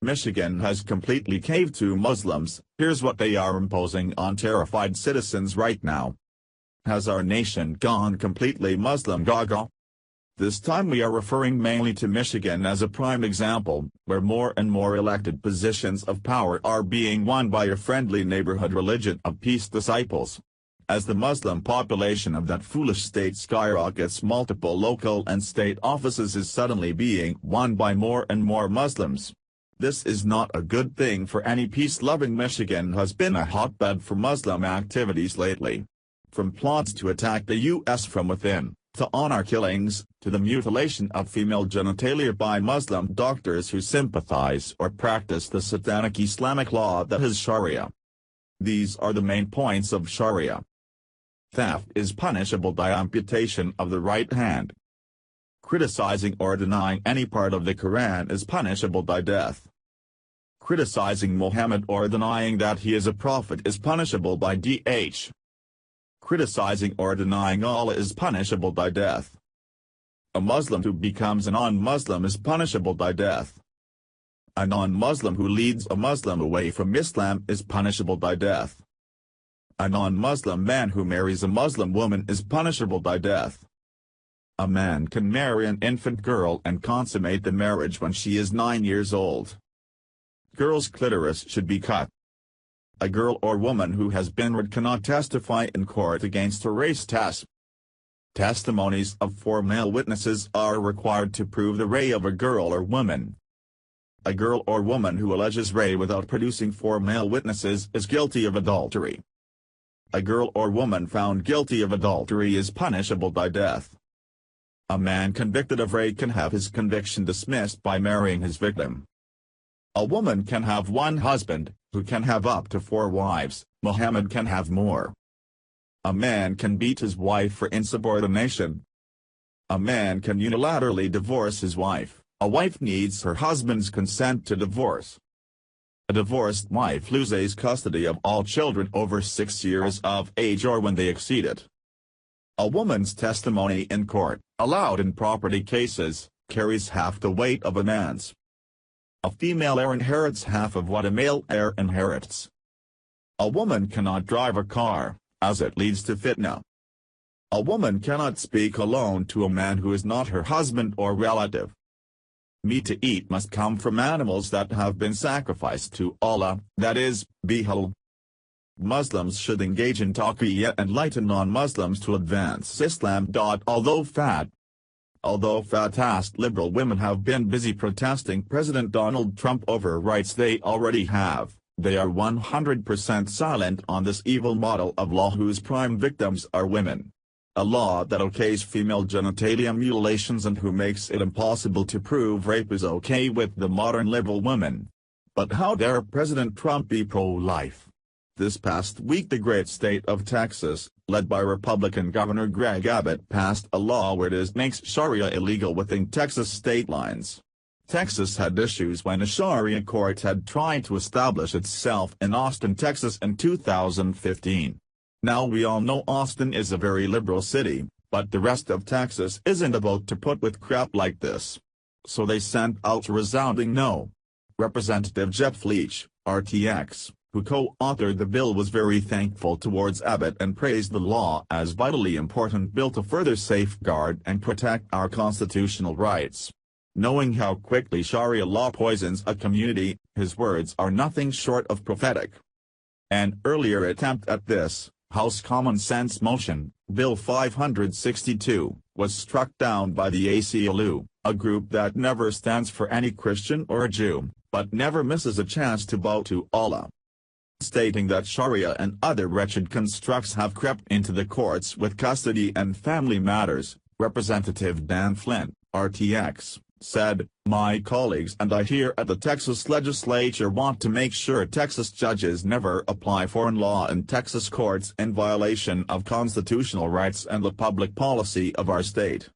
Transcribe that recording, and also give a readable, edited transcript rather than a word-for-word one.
Michigan has completely caved to Muslims. Here's what they are imposing on terrified citizens right now. Has our nation gone completely Muslim gaga? This time we are referring mainly to Michigan as a prime example, where more and more elected positions of power are being won by a friendly neighborhood religion of peace disciples. As the Muslim population of that foolish state skyrockets, multiple local and state offices is suddenly being won by more and more Muslims. This is not a good thing for any peace-loving. Michigan has been a hotbed for Muslim activities lately. From plots to attack the U.S. from within, to honor killings, to the mutilation of female genitalia by Muslim doctors who sympathize or practice the satanic Islamic law that is Sharia. These are the main points of Sharia. Theft is punishable by amputation of the right hand. Criticizing or denying any part of the Quran is punishable by death. Criticizing Muhammad or denying that he is a prophet is punishable by death. Criticizing or denying Allah is punishable by death. A Muslim who becomes a non-Muslim is punishable by death. A non-Muslim who leads a Muslim away from Islam is punishable by death. A non-Muslim man who marries a Muslim woman is punishable by death. A man can marry an infant girl and consummate the marriage when she is 9 years old. Girl's clitoris should be cut. A girl or woman who has been raped cannot testify in court against a race test. Testimonies of 4 male witnesses are required to prove the rape of a girl or woman. A girl or woman who alleges rape without producing 4 male witnesses is guilty of adultery. A girl or woman found guilty of adultery is punishable by death. A man convicted of rape can have his conviction dismissed by marrying his victim. A woman can have 1 husband, who can have up to 4 wives. Muhammad can have more. A man can beat his wife for insubordination. A man can unilaterally divorce his wife. A wife needs her husband's consent to divorce. A divorced wife loses custody of all children over 6 years of age or when they exceed it. A woman's testimony in court, allowed in property cases, carries half the weight of a man's. A female heir inherits half of what a male heir inherits. A woman cannot drive a car, as it leads to fitna. A woman cannot speak alone to a man who is not her husband or relative. Meat to eat must come from animals that have been sacrificed to Allah, that is, be halal. Muslims should engage in taqiyya and enlighten non-Muslims to advance Islam. Although fatast liberal women have been busy protesting President Donald Trump over rights they already have, they are 100% silent on this evil model of law whose prime victims are women. A law that okays female genitalia mutilations and who makes it impossible to prove rape is okay with the modern liberal women. But how dare President Trump be pro-life? This past week the great state of Texas, led by Republican Governor Greg Abbott, passed a law where it makes Sharia illegal within Texas state lines. Texas had issues when a Sharia court had tried to establish itself in Austin, Texas in 2015. Now we all know Austin is a very liberal city, but the rest of Texas isn't about to put with crap like this. So they sent out a resounding no. Representative Jeff Leach, RTX, who co-authored the bill, was very thankful towards Abbott and praised the law as vitally important bill to further safeguard and protect our constitutional rights. Knowing how quickly Sharia law poisons a community, his words are nothing short of prophetic. An earlier attempt at this, House Common Sense motion, Bill 562, was struck down by the ACLU, a group that never stands for any Christian or Jew, but never misses a chance to bow to Allah. Stating that Sharia and other wretched constructs have crept into the courts with custody and family matters, Representative Dan Flint, RTX, said, "My colleagues and I here at the Texas legislature want to make sure Texas judges never apply foreign law in Texas courts in violation of constitutional rights and the public policy of our state.